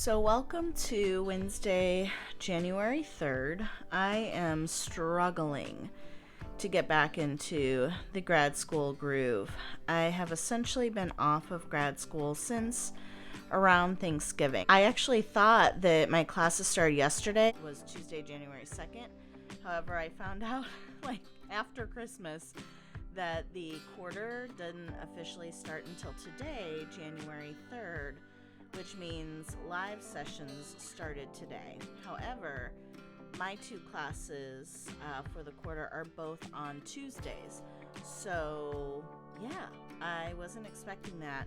So welcome to Wednesday, January 3rd. I am struggling to get back into the grad school groove. I have essentially been off of grad school since around Thanksgiving. I actually thought that my classes started yesterday. It was Tuesday, January 2nd. However, I found out after Christmas that the quarter didn't officially start until today, January 3rd. Which means live sessions started today. However, my two classes for the quarter are both on Tuesdays. So, yeah, I wasn't expecting that.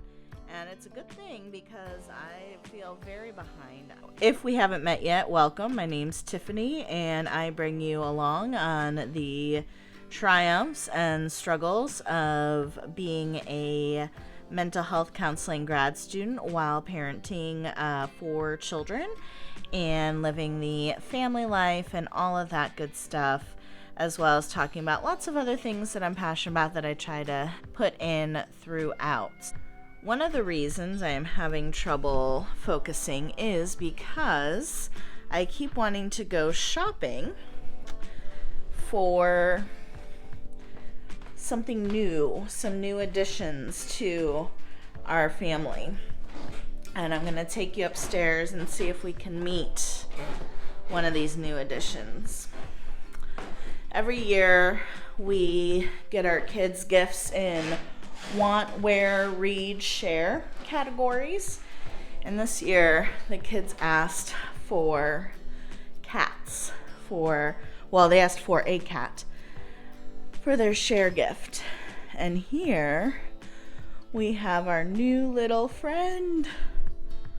And it's a good thing because I feel very behind. If we haven't met yet, welcome. My name's Tiffany, and I bring you along on the triumphs and struggles of being a mental health counseling grad student while parenting 4 children and living the family life and all of that good stuff, as well as talking about lots of other things that I'm passionate about that I try to put in throughout. One of the reasons I am having trouble focusing is because I keep wanting to go shopping for something new, some new additions to our family. And I'm going to take you upstairs and see if we can meet one of these new additions. Every year we get our kids gifts in want, wear, read, share categories. And this year the kids asked for cats they asked for a cat for their share gift. And here we have our new little friend.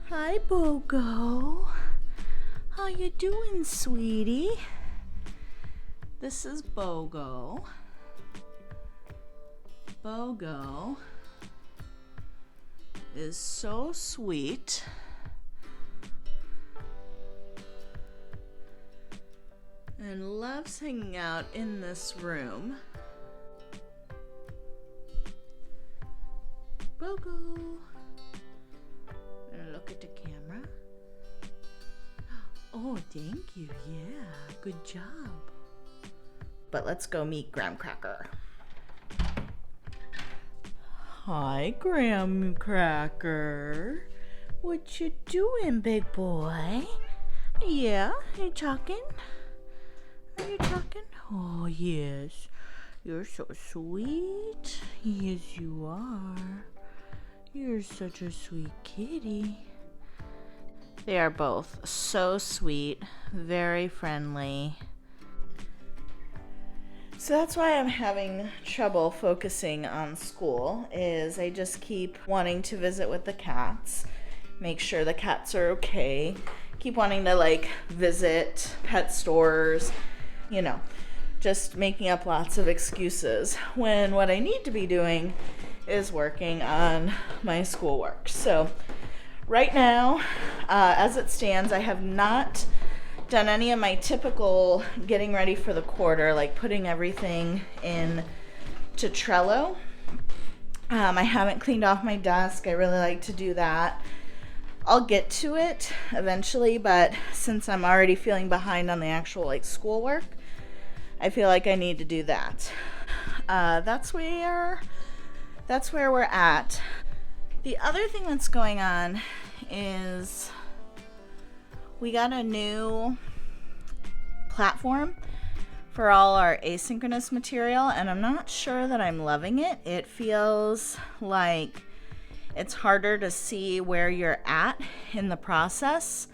Hi, Bogo. How you doing, sweetie? This is Bogo. Bogo is so sweet. And loves hanging out in this room. Bogo. Gonna look at the camera. Oh, thank you. Yeah, good job. But let's go meet Graham Cracker. Hi, Graham Cracker. What you doing, big boy? Yeah, you talking? Are you talking? Oh, yes. You're so sweet. Yes, you are. You're such a sweet kitty. They are both so sweet, very friendly. So that's why I'm having trouble focusing on school, is I just keep wanting to visit with the cats, make sure the cats are okay, keep wanting to visit pet stores, just making up lots of excuses, when what I need to be doing is working on my schoolwork. So right now, as it stands, I have not done any of my typical getting ready for the quarter, like putting everything in to Trello. I haven't cleaned off my desk. I really like to do that. I'll get to it eventually, but since I'm already feeling behind on the actual schoolwork, I feel like I need to do that. That's where we're at. The other thing that's going on is we got a new platform for all our asynchronous material, and I'm not sure that I'm loving it. It feels like it's harder to see where you're at in the process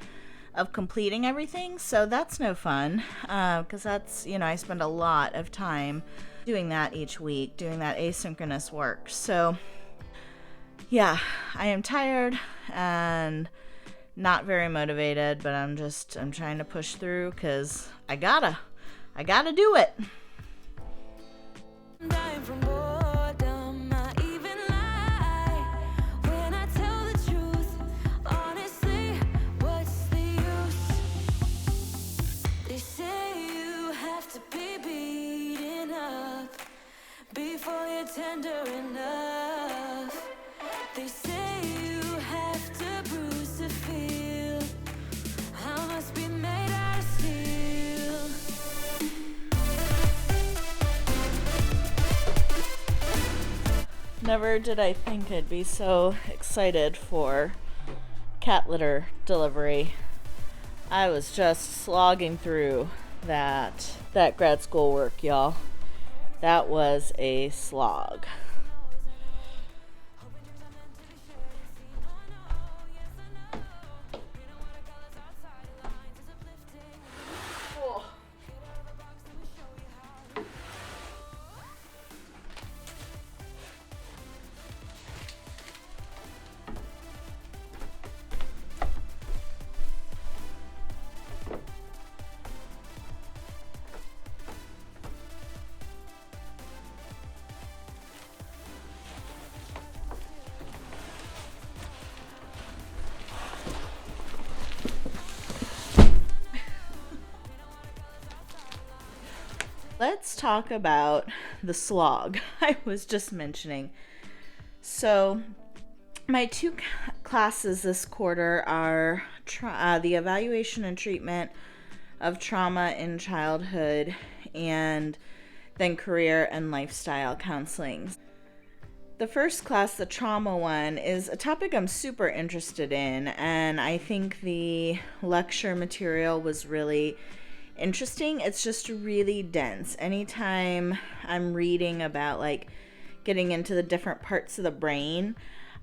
of completing everything, so that's no fun, because that's, I spend a lot of time doing that each week, doing that asynchronous work. So yeah, I am tired and not very motivated, but I'm trying to push through because I gotta do it. I'm dying from boredom. I even lie when I tell the truth. Honestly, what's the use? They say you have to be beaten up before you're tender enough. They say you have to bruise to feel Never did I think I'd be so excited for cat litter delivery. I was just slogging through that grad school work, y'all. That was a slog. Let's talk about the slog I was just mentioning. So, my two classes this quarter are the evaluation and treatment of trauma in childhood, and then career and lifestyle counseling. The first class, the trauma one, is a topic I'm super interested in, and I think the lecture material was really interesting. It's just really dense. Anytime I'm reading about like getting into the different parts of the brain,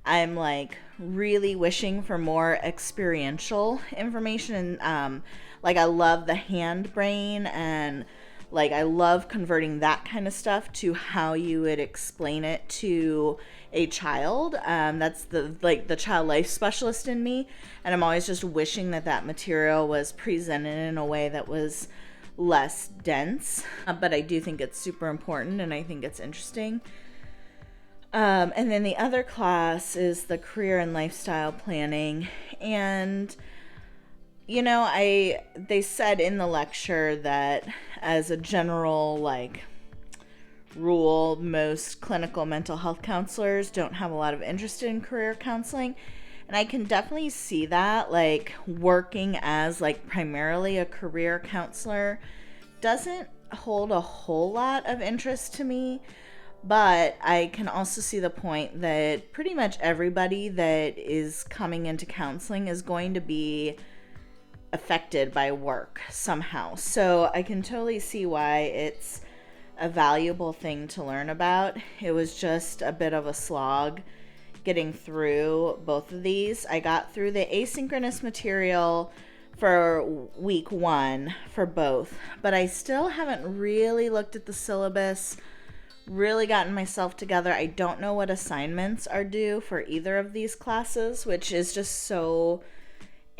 I'm like really wishing for more experiential information. And like I love the hand brain, and like I love converting that kind of stuff to how you would explain it to a child. That's the child life specialist in me, and I'm always just wishing that material was presented in a way that was less dense. But I do think it's super important, and I think it's interesting. And then the other class is the career and lifestyle planning, and they said in the lecture that as a general rule, most clinical mental health counselors don't have a lot of interest in career counseling. And I can definitely see that, working as primarily a career counselor doesn't hold a whole lot of interest to me. But I can also see the point that pretty much everybody that is coming into counseling is going to be affected by work somehow. So I can totally see why it's a valuable thing to learn about. It was just a bit of a slog getting through both of these. I got through the asynchronous material for week 1 for both, but I still haven't really looked at the syllabus, really gotten myself together. I don't know what assignments are due for either of these classes, which is just so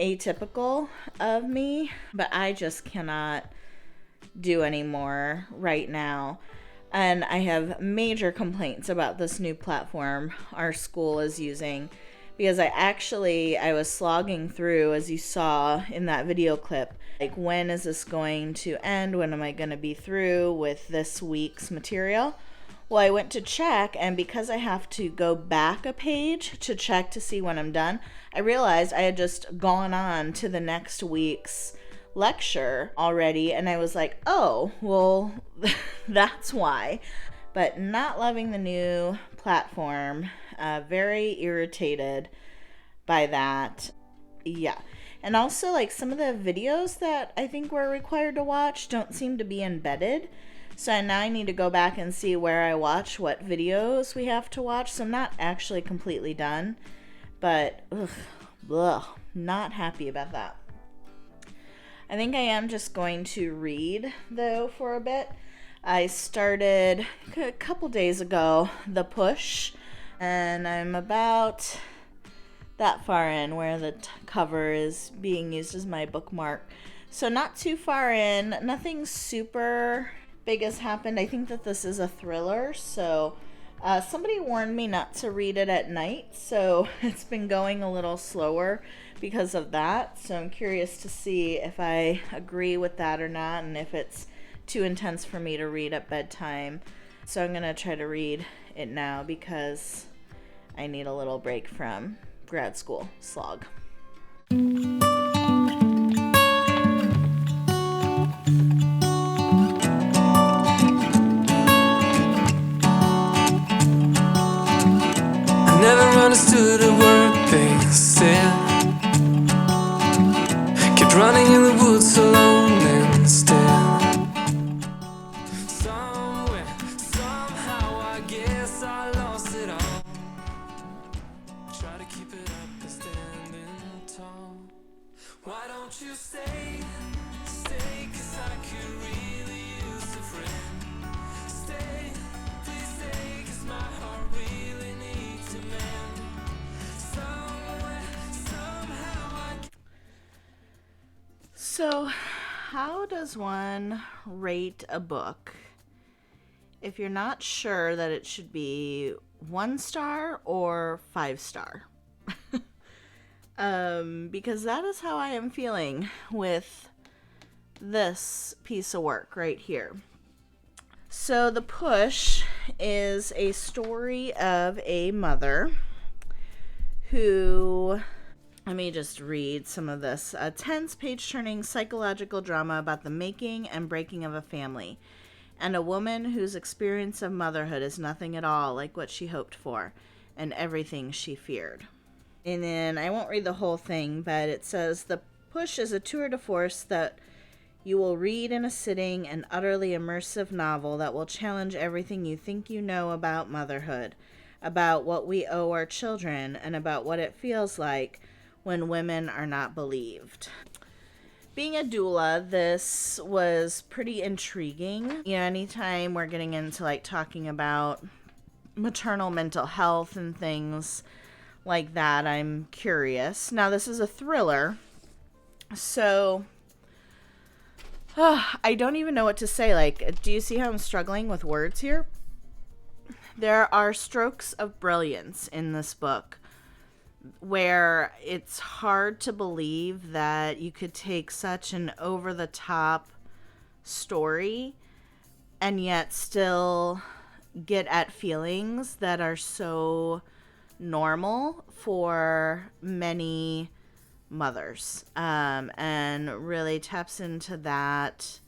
atypical of me, but I just cannot do anymore right now. And I have major complaints about this new platform our school is using, because I was slogging through, as you saw in that video clip, when is this going to end? When am I going to be through with this week's material? Well, I went to check, and because I have to go back a page to check to see when I'm done, I realized I had just gone on to the next week's lecture already, and I was like, oh, well, that's why. But not loving the new platform, very irritated by that. Yeah. And also, some of the videos that I think we're required to watch don't seem to be embedded. So now I need to go back and see where I watch what videos we have to watch. So I'm not actually completely done, but not happy about that. I think I am just going to read, though, for a bit. I started a couple days ago, The Push, and I'm about that far in where the cover is being used as my bookmark. So not too far in, nothing super big has happened. I think that this is a thriller, so somebody warned me not to read it at night, so it's been going a little slower because of that. So I'm curious to see if I agree with that or not, and if it's too intense for me to read at bedtime. So I'm gonna try to read it now because I need a little break from grad school slog. running in the woods alone and still. Somewhere, somehow, I guess I lost it all. Try to keep it up and standing tall. Why don't you stay, stay, 'cause I could really use a friend. Stay, please stay, 'cause my heart really needs a man. Somewhere, somehow I. So, how does one rate a book if you're not sure that it should be 1 star or 5 star? Because that is how I am feeling with this piece of work right here. So The Push is a story of a mother who, let me just read some of this. A tense, page-turning psychological drama about the making and breaking of a family, and a woman whose experience of motherhood is nothing at all like what she hoped for, and everything she feared. And then, I won't read the whole thing, but it says, The Push is a tour de force that you will read in a sitting, an utterly immersive novel that will challenge everything you think you know about motherhood, about what we owe our children, and about what it feels like when women are not believed. Being a doula, this was pretty intriguing. You know, anytime we're getting into like talking about maternal mental health and things like that, I'm curious. Now, this is a thriller, so I don't even know what to say. Like, do you see how I'm struggling with words here? There are strokes of brilliance in this book where it's hard to believe that you could take such an over-the-top story and yet still get at feelings that are so normal for many mothers, and really taps into that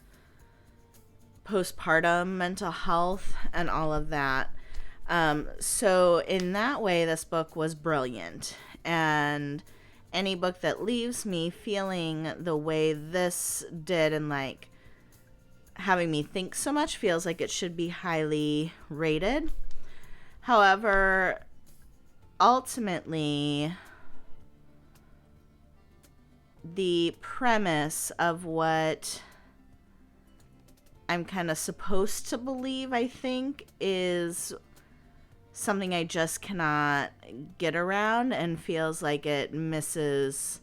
postpartum mental health and all of that. So in that way, this book was brilliant, and any book that leaves me feeling the way this did and like having me think so much feels like it should be highly rated. However, ultimately, the premise of what I'm kind of supposed to believe, I think, is something I just cannot get around and feels like it misses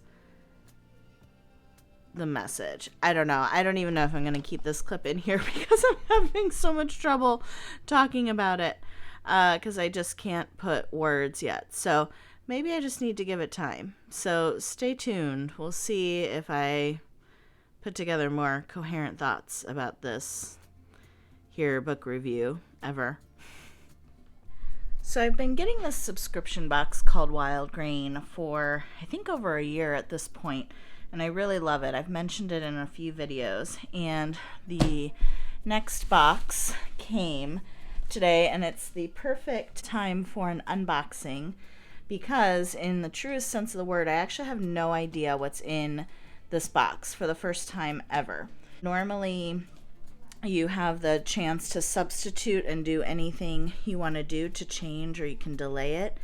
the message. I don't know. I don't even know if I'm going to keep this clip in here because I'm having so much trouble talking about it, because I just can't put words yet. So maybe I just need to give it time. So stay tuned. We'll see if I put together more coherent thoughts about this here book review ever. So I've been getting this subscription box called Wild Green for I think over a year at this point, and I really love it. I've mentioned it in a few videos, and the next box came today, and it's the perfect time for an unboxing because in the truest sense of the word, I actually have no idea what's in this box for the first time ever. Normally, you have the chance to substitute and do anything you want to do to change, or you can delay it.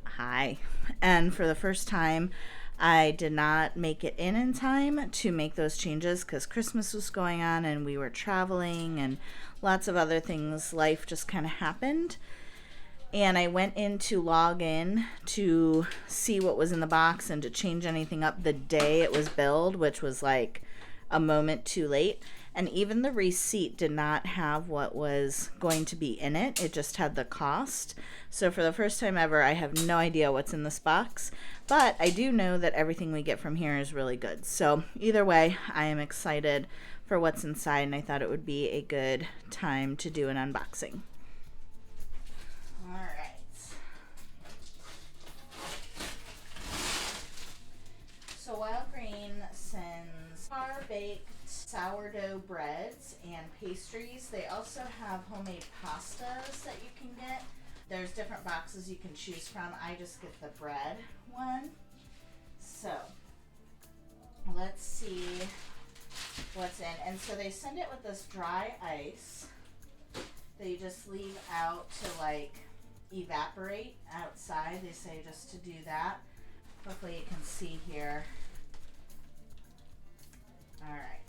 Hi. And for the first time, I did not make it in time to make those changes because Christmas was going on and we were traveling and lots of other things. Life just kind of happened. And I went in to log in to see what was in the box and to change anything up the day it was billed, which was like a moment too late. And even the receipt did not have what was going to be in it. It just had the cost. So for the first time ever, I have no idea what's in this box. But I do know that everything we get from here is really good. So either way, I am excited for what's inside, and I thought it would be a good time to do an unboxing. All right. So Wild Green sends bar-baked sourdough breads and pastries. They also have homemade pastas that you can get. There's different boxes you can choose from. I just get the bread one. So let's So they send it with this dry ice that you just leave out to like evaporate outside. They say just to do that. Hopefully you can see here. Alright,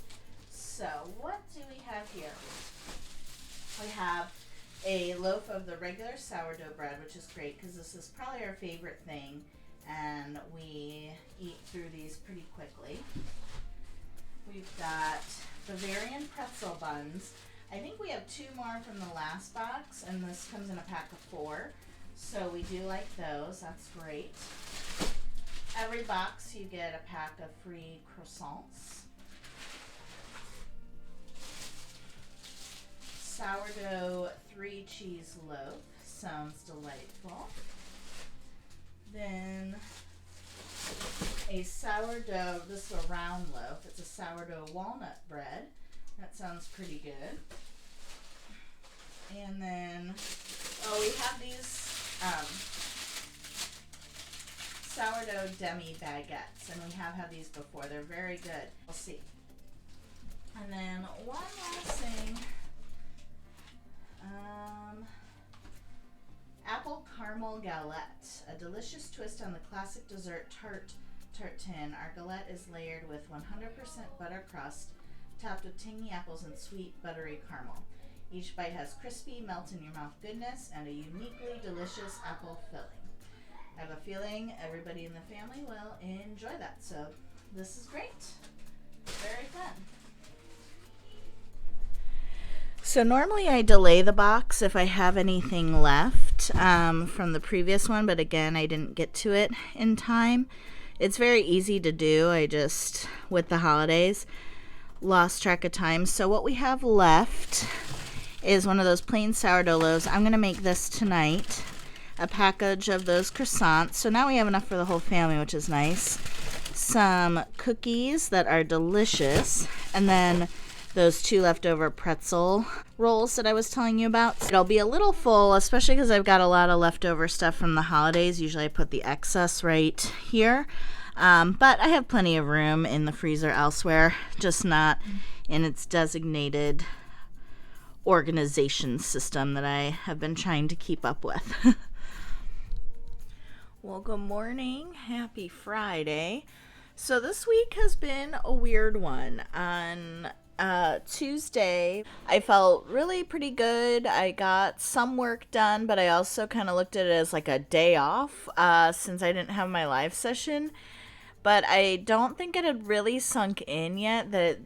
so what do we have here? We have a loaf of the regular sourdough bread, which is great because this is probably our favorite thing, and we eat through these pretty quickly. We've got Bavarian pretzel buns. I think we have 2 more from the last box, and this comes in a pack of 4. So we do like those. That's great. Every box you get a pack of free croissants. Sourdough 3 cheese loaf. Sounds delightful. Then a sourdough, this is a round loaf. It's a sourdough walnut bread. That sounds pretty good. And then, we have these sourdough demi baguettes, and we have had these before. They're very good. We'll see. And then one last thing. Apple caramel galette, a delicious twist on the classic dessert tartine. Our galette is layered with 100% butter crust, topped with tangy apples and sweet buttery caramel. Each bite has crispy, melt-in-your-mouth goodness and a uniquely delicious apple filling. I have a feeling everybody in the family will enjoy that, so this is great. Very fun. So normally I delay the box if I have anything left from the previous one, but again, I didn't get to it in time. It's very easy to do. I just, with the holidays, lost track of time. So what we have left is one of those plain sourdough loaves. I'm going to make this tonight, a package of those croissants. So now we have enough for the whole family, which is nice. Some cookies that are delicious, and then those 2 leftover pretzel rolls that I was telling you about. It'll be a little full, especially because I've got a lot of leftover stuff from the holidays. Usually I put the excess right here. But I have plenty of room in the freezer elsewhere, just not in its designated organization system that I have been trying to keep up with. Well, good morning. Happy Friday. So this week has been a weird one. On Tuesday, I felt really pretty good. I got some work done, but I also kind of looked at it as like a day off since I didn't have my live session. But I don't think it had really sunk in yet that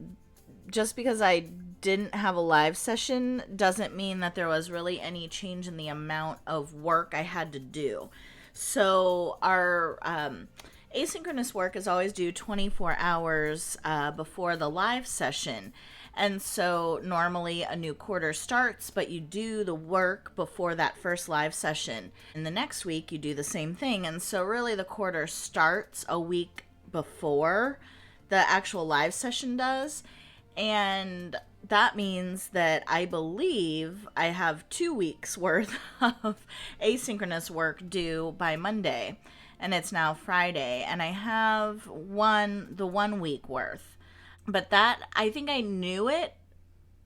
just because I didn't have a live session doesn't mean that there was really any change in the amount of work I had to do. So our asynchronous work is always due 24 hours before the live session. And so normally a new quarter starts, but you do the work before that first live session. And the next week you do the same thing. And so really the quarter starts a week before the actual live session does. And that means that I believe I have 2 weeks worth of asynchronous work due by Monday. And it's now Friday, and I have the 1 week worth. But that, I think I knew it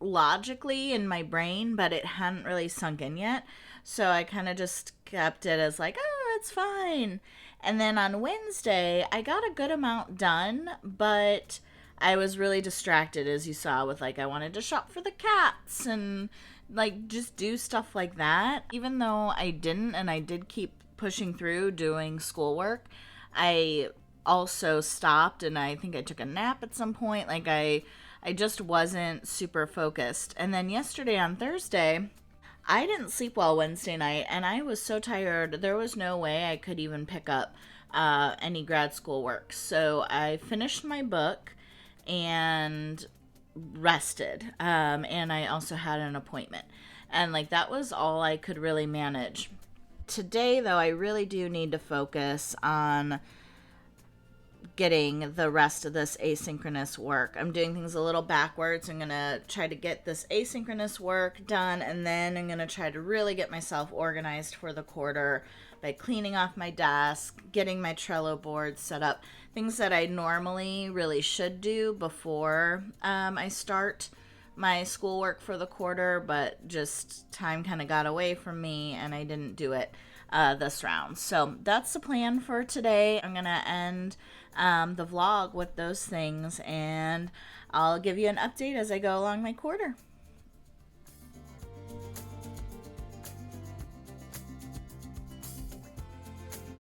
logically in my brain, but it hadn't really sunk in yet. So I kind of just kept it as like, oh, it's fine. And then on Wednesday, I got a good amount done, but I was really distracted, as you saw, with like, I wanted to shop for the cats and like just do stuff like that. Even though I didn't, and I did keep pushing through doing schoolwork, I also stopped, and I think I took a nap at some point. Like I just wasn't super focused. And then yesterday on Thursday, I didn't sleep well Wednesday night, and I was so tired. There was no way I could even pick up any grad school work. So I finished my book and rested. And I also had an appointment. And like that was all I could really manage. Today, though, I really do need to focus on getting the rest of this asynchronous work. I'm doing things a little backwards. I'm going to try to get this asynchronous work done, and then I'm going to try to really get myself organized for the quarter by cleaning off my desk, getting my Trello board set up, things that I normally really should do before I start my schoolwork for the quarter, but just time kind of got away from me and I didn't do it this round. So that's the plan for today. I'm going to end the vlog with those things, and I'll give you an update as I go along my quarter.